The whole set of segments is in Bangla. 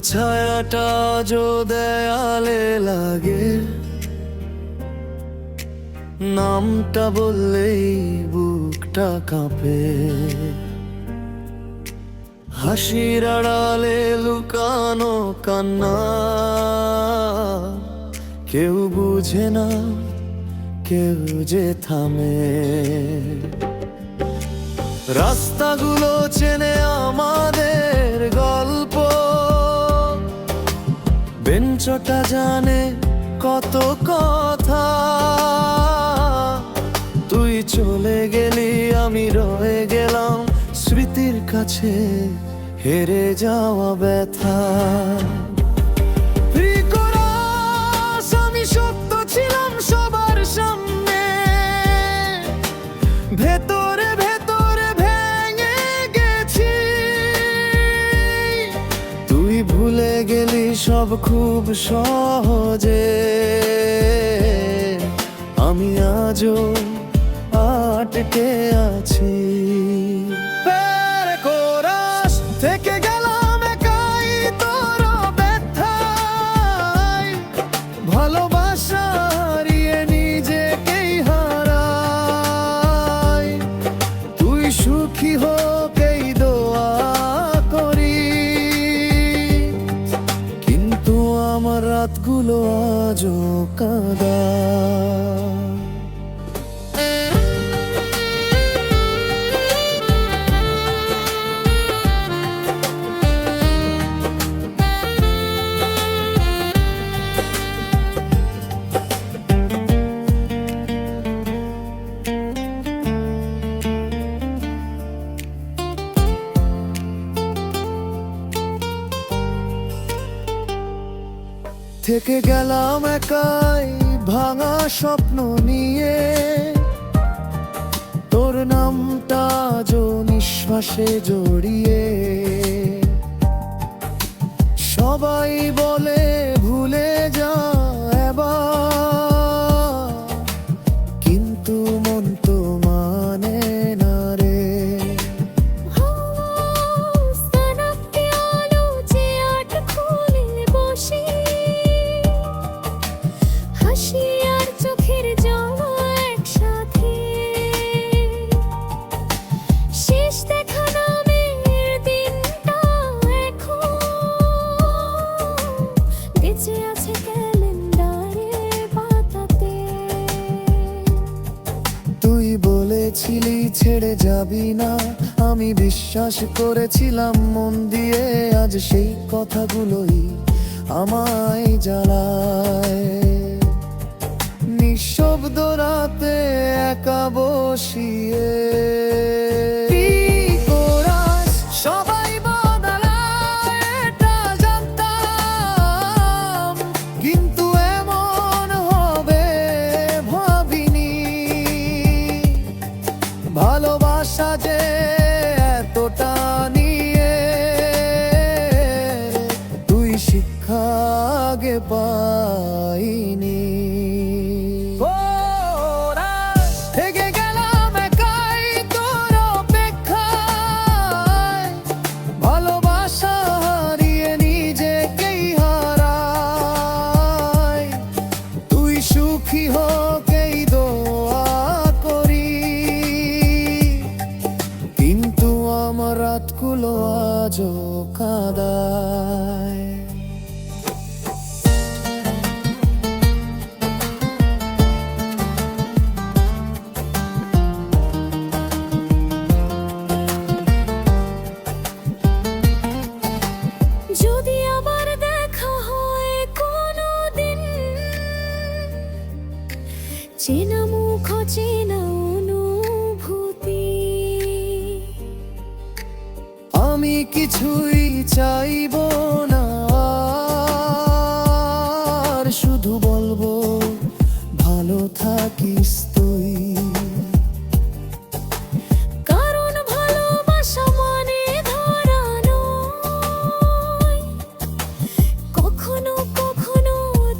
ছায়াটা যো দেয়ালে লাগে, নামটা বললেই বুকটা কাঁপে। হাসির আড়ালে লুকানো কান্না, কেউ বুঝে না, কেউ যে থামে। রাস্তাগুলো চেনে আমাদের গল্প, বেঞ্চটা জানে কত কথা। তুই চলে গেলি, আমি রয়ে গেলাম স্মৃতির কাছে, হেরে যাওয়া ব্যথা। আমি সত্য ছিলাম সবার সামনে, ভেতরে ভেতরে ভেঙে গেছি। তুই ভুলে গেলি সব খুব সহজে, আমি আজও আটকে আছি। থেকে গেলাম একাই তোর ব্যথায়, ভালোবাসা হারিয়ে নিজেকেই হারাই। তুই সুখী হোক এই দোয়া করি, কিন্তু আমার রাতগুলো আজও কাঁদা। থেকে গেলাম একাই ভাঙা স্বপ্ন নিয়ে, তোর নামটা যো নিঃশ্বাসে জড়িয়ে। সবাই বলে ভুলে যা এবার, কিন্তু মন তো মানে না রে। ছিলি ছেড়ে যাবি না, আমি বিশ্বাস করেছিলাম মন দিয়ে। আজ সেই কথাগুলোই আমায় জ্বালায়। নিঃশব্দ রাতে একা বসিয়ে সবাই বদলায় এটা জানতাম, কিন্তু এমন হবে ভাবিনি। ভালোবাসা যে এতটা নিয়ে, তুই শিক্ষা আগে পাইনি। থেকে গেলাম একাই তোর অপেক্ষায়, ভালোবাসা হারিয়ে নিজেকেই হারাই। তুই সুখী হোক এই দোয়া করি, কিন্তু আমার রাতগুলো আজও কাঁদায়। যদি আবার দেখা হয় কোনোদিন, চেনা মুখ চেনা অনুভূতি, আমি কিছুই চাইব না, আর শুধু বলবো ভালো থাকিস তুই। কারণ ভালোবাসা মানে ধরা নয়, কখনো কখনো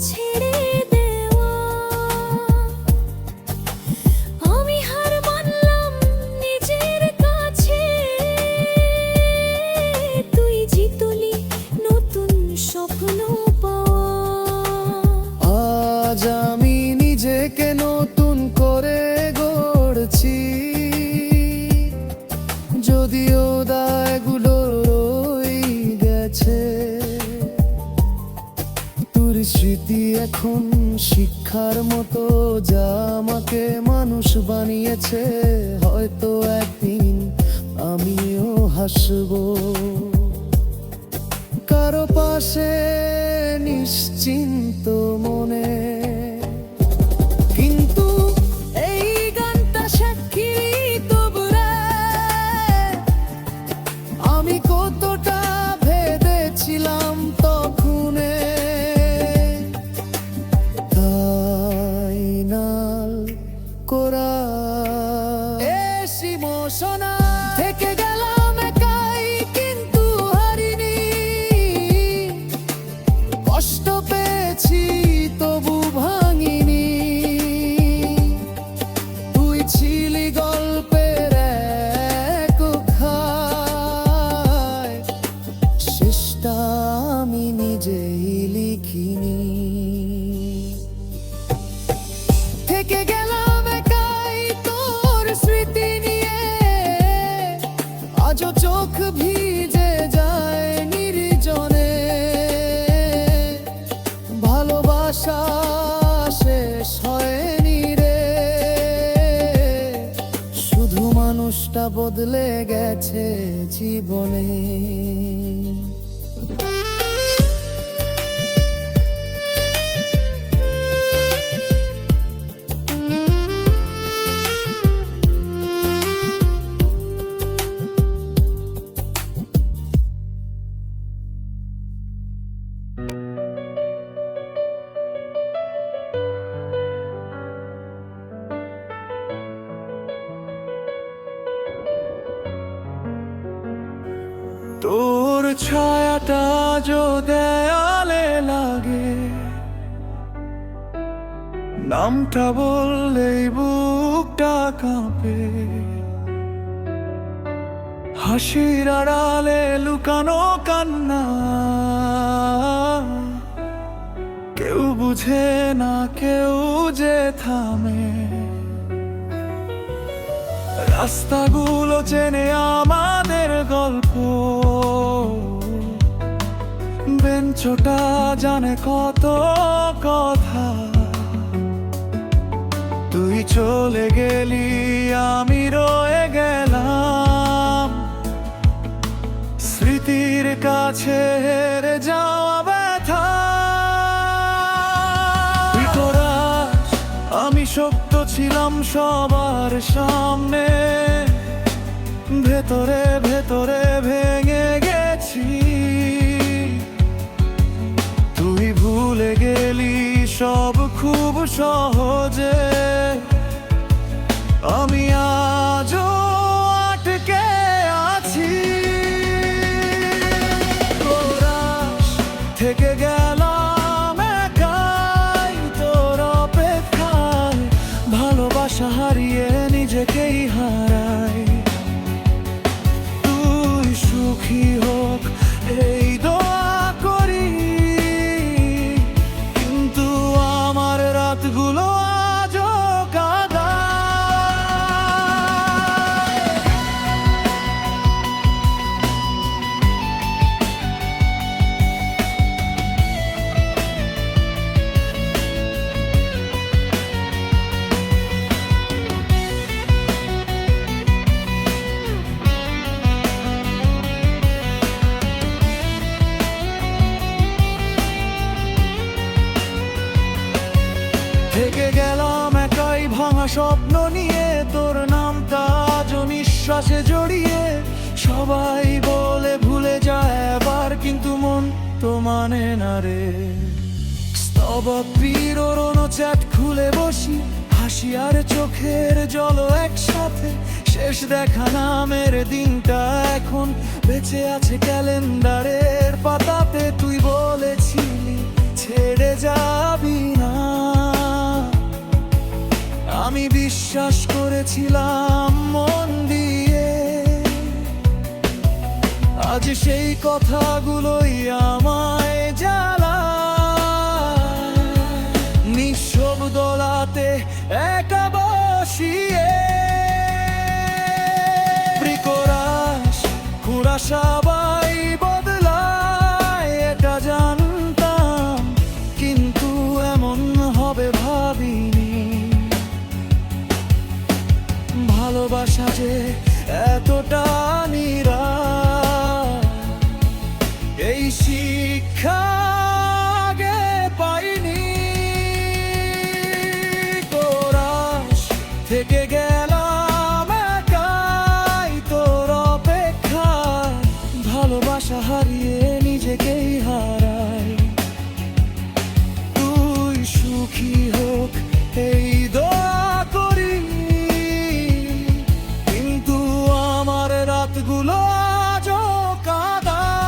ছেড়ে দেওয়া। আমি হার মানলাম নিজের কাছে, তুই জিতলি নতুন আজ আমি নিজেকে নতুন করে গড়ছি, যদিও দায়গুলো রয়ে গেছে। তোর স্মৃতি এখন শিক্ষার মতো, যা আমাকে মানুষ বানিয়েছে। হয়তো একদিন আমিও হাসবো কারো পাশে নিশ্চিন্ত মনে। কিন্তু এই গানটা সাক্ষী তবু রে, আমি কতটা ভেবেছিলাম তখনে। ফাইনাল করা এসি মোশনা থেকে গেলাম একাই, কিন্তু হারিনি। কষ্ট পেয়েছি তবু ভাঙিনি। তুই ছিলি গল্পের এক অধ্যায়, শেষটা আমি নিজেই লিখিনি। থেকে গেলাম একাই তোর স্মৃতি নিয়ে, আজও চোখ ভিজে যায় নির্জনে। ভালোবাসা শেষ হয়নি রে, শুধু মানুষটা বদলে গেছে জীবনে। তোর ছায়াটা যো দেয়ালে লাগে, নামটা বললেই বুকটা কাঁপে। হাসির আড়ালে লুকানো কান্না, কেউ বুঝে না কেউ যে থামে। রাস্তাগুলো চেনে আমাদের গল্প, বেঞ্চটা জানে কত কথা। তুই চলে গেলি আমি রয়ে গেলাম, স্মৃতির কাছে হেরে যাওয়া ব্যথা। তুই করাস আমি শক্ত ছিলাম সবার সামনে, ভেতরে ভেতরে ভেঙে গেছি। তুই ভুলে গেলি সব খুব সহজে, আমি আজও আটকে আছি। কোরাস থেকে গেলাম একাই তোর অপেক্ষায়, ভালোবাসা হারিয়ে নিজেকেই হারাই। তুই সুখী হোক এই দোয়া করি, কিন্তু আমার রাতগুলো আজও কাঁদায়। থেকে গেলাম একাই ভাঙা স্বপ্ন নিয়ে, তোর নামটা আজও নিঃশ্বাসে জড়িয়ে। সবাই বলে ভুলে যায় এবার, কিন্তু মন তো মানে না রে। স্তবপ্রির ওরনো চ্যাট খুলে বসি, হাসি আর চোখের জল একসাথে। শেষ দেখা নামের দিনটা এখন বেঁচে আছে ক্যালেন্ডারের পাতাতে। তুই বলেছিলি ছেড়ে যাবি না, আমি বিশ্বাস করেছিলাম মন দিয়ে। আজ সেই কথাগুলোই আমায় জ্বালায়। সুখী হোক এই দোয়া করি, কিন্তু আমার রাতগুলো আজও কাঁদায়।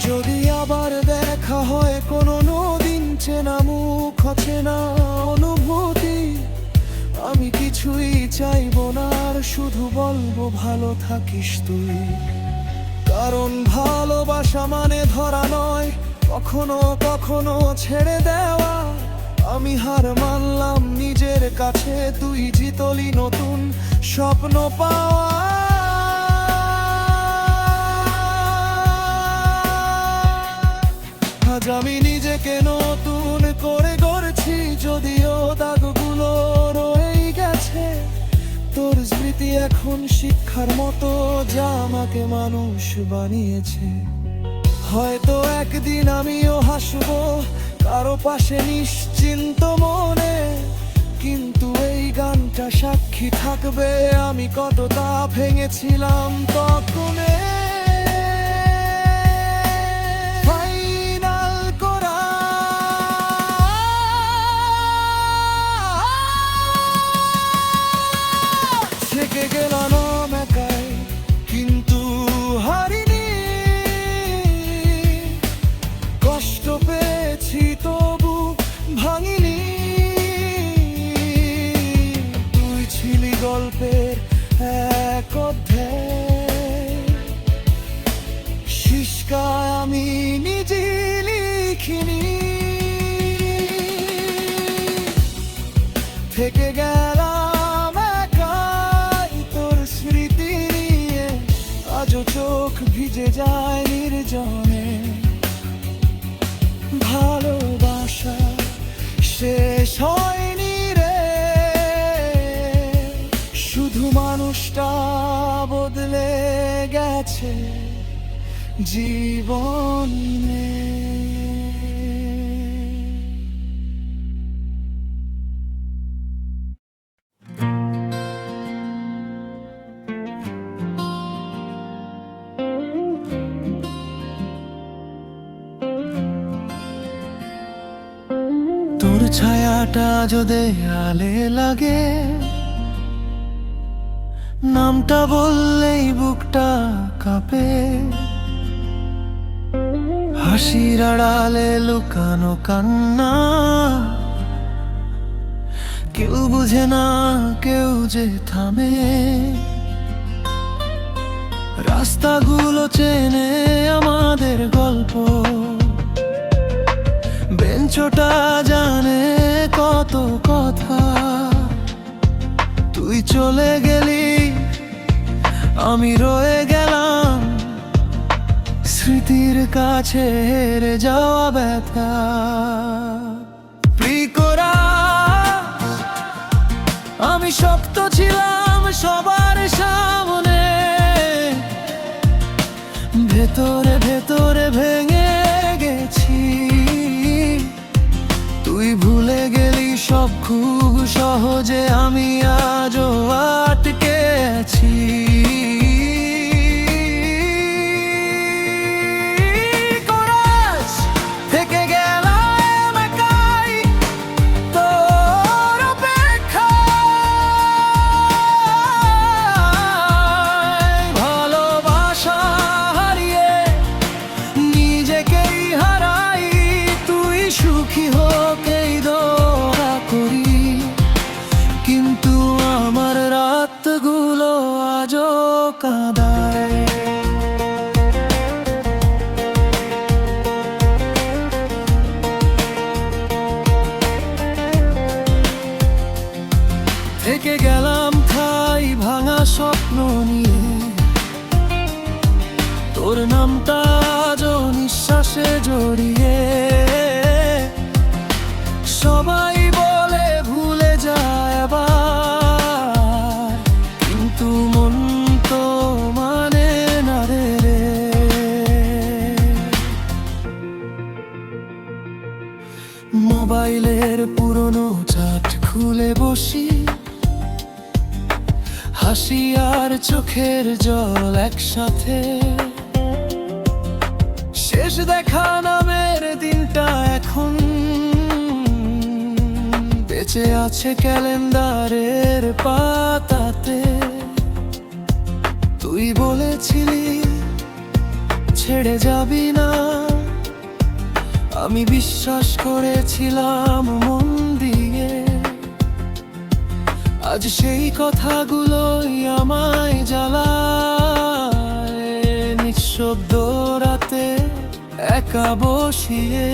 যদি আবার দেখা হয় কোনো দিন, চেনা মুখ চেনা অনুভূতি, আমি কিছুই চাইবো না আর শুধু বলবো ভালো থাকিস তুই। কারণ ভালোবাসা মানে ধরা নয়, কখনো কখনো ছেড়ে দেওয়া। আমি হার মানলাম নিজের কাছে, তুই জিতলি নতুন স্বপ্ন পাওয়া। আজ আমি নিজেকে নতুন করে গড়ছি, যদিও দাগগুলো রয়ে গেছে। তোর স্মৃতি এখন শিক্ষার মতো, যা আমাকে মানুষ বানিয়েছে। হয়তো একদিন আমিও হাসবো কারো পাশে নিশ্চিন্ত মনে, কিন্তু এই গানটা সাক্ষী থাকবে আমি কতটা ভেঙেছিলাম তখনে। থেকে গেলাম একাই, কিন্তু হারিনি। কষ্ট পেয়েছি তবু ভাঙিনি। তুই ছিলি গল্পের এক অধ্যায়, শিষ্কায় আমি নিজে লিখিনি। থেকে গেলাম একাই তোর স্মৃতি নিয়ে, আজও চোখ ভিজে যায় নির্জনে। ভালোবাসা শেষ হয়নি রে, শুধু মানুষটা বদলে গেছে জীবনে। তোর ছায়াটা যদি আলে লাগে, নামটা বললেই বুকটা কাঁপে। হাসির আড়ালে লুকানো কান্না, কেউ বুঝে না কেউ যে থামে। রাস্তাগুলো চেনে আমাদের গল্প, বেঞ্চটা জানে কত কথা। তুই চলে গেলি, আমি রয়ে গেলাম স্মৃতির কাছে হেরে যাওয়া ব্যথা। প্রিকরা আমি শক্ত ছিলাম সবার সামনে, ভেতরে ভেতরে ভেঙে গেছি। তুই ভুলে গেলি সব খুব সহজে, আমি আজও আটকে আছি। থেকে গেলাম একাই তোর অপেক্ষায়। ভালোবাসা হারিয়ে নিজেকেই হারাই, তুই সুখী হোক এই দোয়া করি, কিন্তু আমার রাতগুলো আজও কাঁদায়। থেকে গেলাম ঠাই ভাঙা স্বপ্ন নিয়ে, তোর নামটা আজও নিঃশ্বাসে জড়িয়ে। সবাই বলে ভুলে যায় আবার, বসি, হাসি আর চোখের জল একসাথে। শেষ দেখা নামের দিনটা এখন বেঁচে আছে ক্যালেন্ডারের পাতাতে। তুই বলেছিলি ছেড়ে যাবি না, আমি বিশ্বাস করেছিলাম মন দিয়ে। আজ সেই কথাগুলোই আমায় জ্বালায়, নিঃশব্দ রাতে একা বসিয়ে।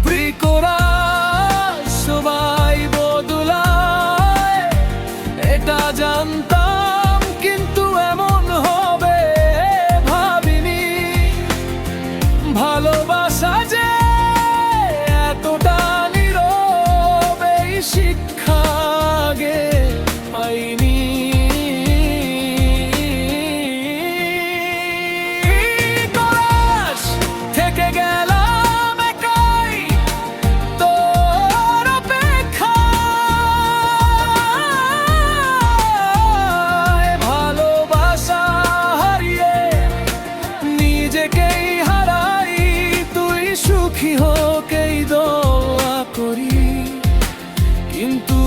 প্রিকরা সবাই বদলায় এটা জানতাম, কিন্তু এমন হবে ভাবিনি। ভালোবাসা যে এতটা নীরবে, শিক্ষা আগে পাইনি। কলাস থেকে গেলাম একাই তোর অপেক্ষায়। ভালোবাসা হারিয়ে নিজেকেই হারাই, তুই সুখী হোক এই দোয়া করি। কিন্তু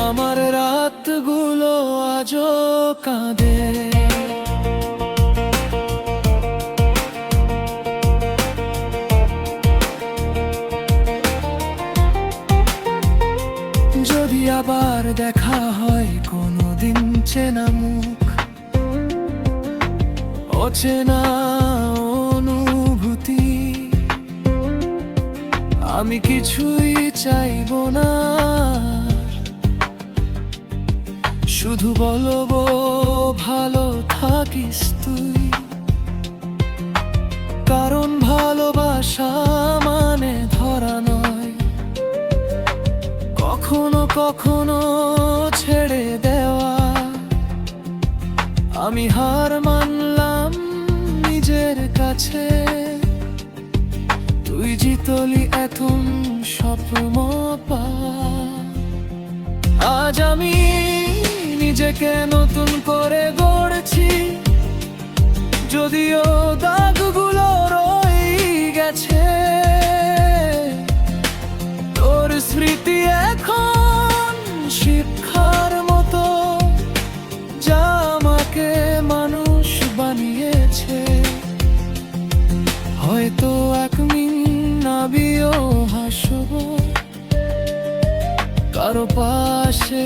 আমার রাতগুলো আজও কাঁদে। যদি আবার দেখা হয় কোনোদিন চেনা মুখ, অচেনা অনুভূতি, আমি কিছুই চাইবো না। শুধু বলবো ভালো থাকিস তুই, কারণ ভালোবাসা মানে ধরা নয়, কখনো কখনো ছেড়ে দেওয়া। আমি হার মানলাম নিজের কাছে, তুই জিতলি এখন স্বপ্ন পা। আজ আমি নিজেকে নতুন করে গড়ছি, যদিও দাগগুলো রয়ে গেছে। তোর স্মৃতি এখন শিক্ষার মতো, যা আমাকে মানুষ বানিয়েছে। হয়তো একদিন নাবিও হাসব কারো পাশে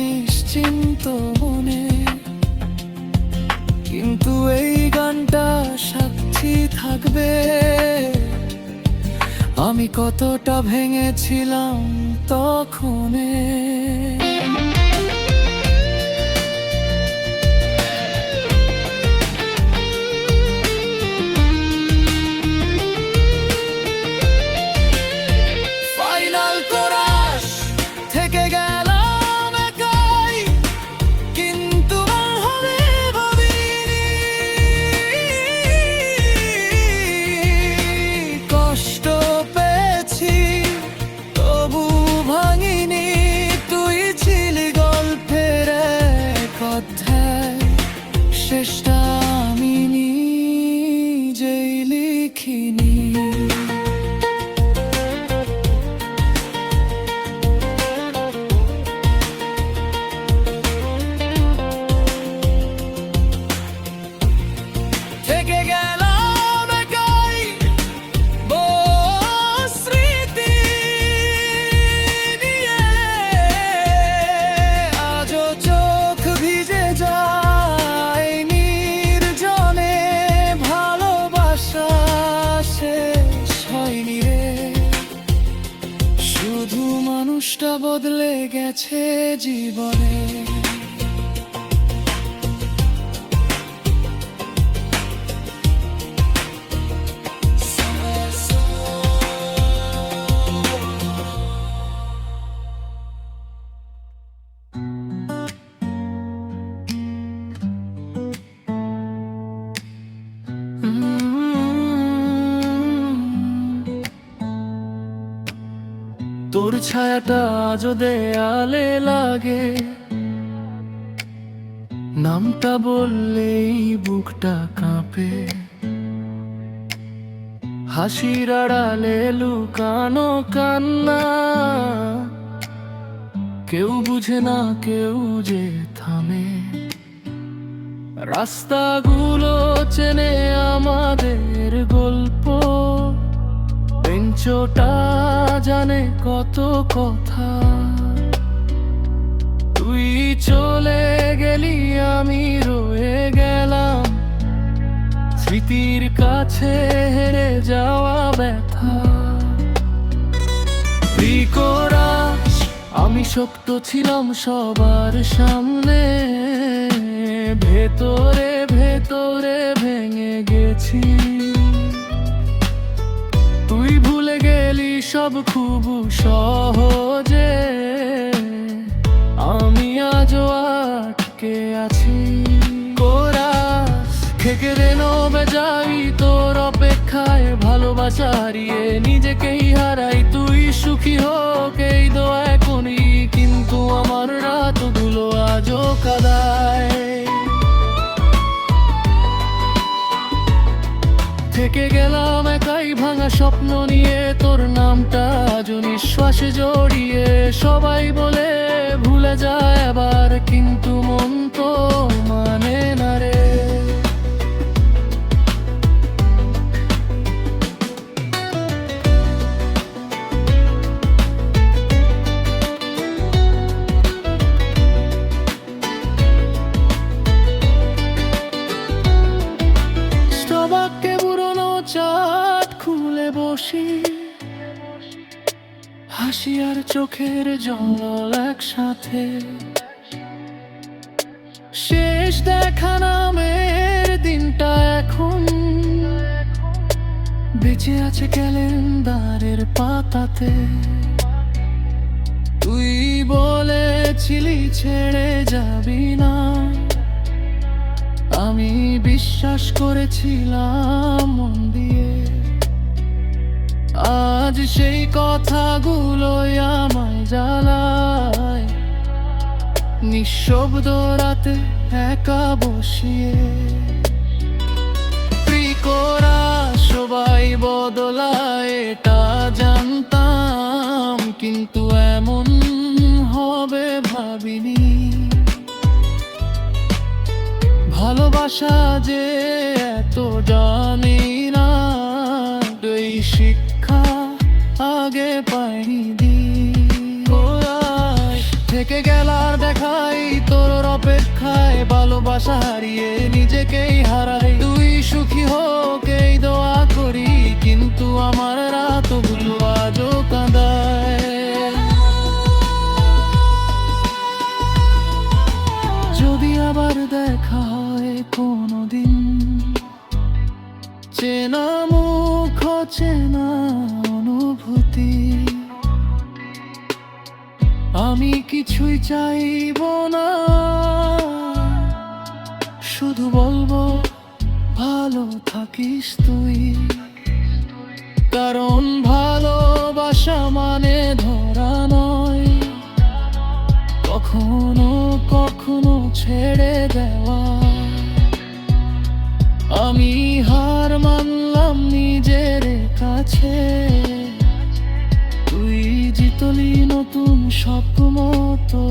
নিশ্চিন্ত মনে, কিন্তু এই গানটা সাক্ষী থাকবে আমি কতটা ভেঙেছিলাম তখনে। ফাইনাল কোরাস থেকে গেলাম একাই, কিন্তু হবে ভাবিনি। কষ্ট পেয়েছি তবু ভাঙিনি, তুই ছিলি গল্পের এক অধ্যায়, শেষটা আমি নিজেই লিখিনি। থেকে গেলাম একাই স্মৃতি নিয়ে, আজও চোখ ভিজে যায় নির্জনে। ভালোবাসা শেষ হয়নি রে, শুধু মানুষটা বদলে গেছে জীবনে। তোর ছায়াটা আজও দেয়ালে লাগে, নামটা বললেই বুকটা কাঁপে। হাসির আড়ালে লুকানো কান্না, কেউ বুঝে না কেউ যে থামে। রাস্তাগুলো চেনে আমাদের গল্প, বেঞ্চটা জানে কত কথা। তুই চলে গেলি আমি রয়ে গেলাম, স্মৃতির কাছে হেরে যাওয়া ব্যথা। প্রিয়রাজ, আমি শক্ত ছিলাম সবার সামনে, ভেতরে ভেতরে ভেঙে গেছি। তুই ভুলে গেলি সব খুব সহজে, আমি আজও আটকে আছি। কোরাস থেকে রেনোবে যাই তোর অপেক্ষায়, ভালোবাসা হারিয়ে নিজেকেই হারাই। তুই সুখী হোক এই দোয়া করি, কিন্তু আমার রাতগুলো আজও কাঁদায়। থেকে গেলাম একাই ভাঙা স্বপ্ন নিয়ে, তোর নামটা আজ নিঃশ্বাসে জড়িয়ে। সবাই বলে ভুলে যায় আবার, কিন্তু মন তো মানে না রে। সবাইকে পুরনো চাঁদ খুলে বসি, হাসি আর চোখের জল একসাথে। শেষ দেখা নামের দিনটা এখন বেঁচে আছে ক্যালেন্ডারের পাতাতে। তুই বলেছিলি ছেড়ে যাবি না, আমি বিশ্বাস করেছিলাম মন দিয়ে। আজ সেই কথাগুলোই আমায় জ্বালায়, নিঃশব্দ রাতে একা বসিয়ে। প্রিয়রা সবাই বদলায় এটা জানতাম, কিন্তু এমন হবে ভাবিনি। ভালোবাসা যে এত জানি না, এই শিক্ষা আগে পাইনি দি। থেকে গেলার দেখাই তোর অপেক্ষায়, ভালোবাসা হারিয়ে নিজেকেই হারাই। তুই সুখী হোক এই দোয়া করি, কিন্তু আমার রাতগুলো আজও কাঁদায়। যদি আবার দেখা হয় কোনোদিন, চেনা মুখ চেনা অনুভূতি, আমি কিছুই চাইব না, শুধু বলবো ভালো থাকিস তুই। কারণ ভালোবাসা মানে ধরা নয়, কখনো কখনো ছেড়ে দেওয়া। আমি হার মানলাম নিজের কাছে, তুই জিতলি নতুন স্বপ্ন মতো।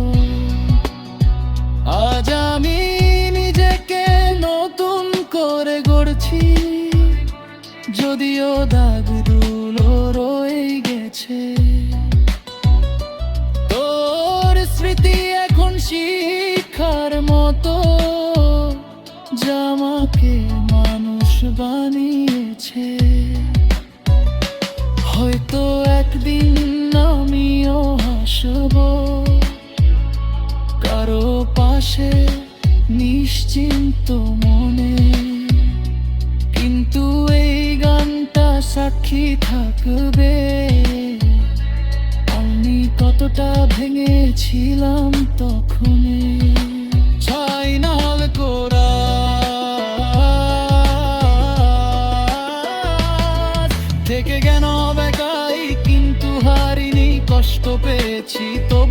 আজ আমি নিজেকে নতুন করে গড়ছি, যদিও দাগগুলো রয়ে গেছে। তোর স্মৃতি এখন শিক্ষার মতো, জামাকে মানুষ বানিয়েছে। হয়তো একদিন আমিও হাসবো কারো পাশে নিশ্চিন্ত মনে, কিন্তু এই গানটা সাক্ষী থাকবে আমি কতটা ভেঙেছিলাম তখনই। ছাই নাল কোরা থেকে কেন বেকাই, কিন্তু হারিনি কষ্ট পেয়েছি তো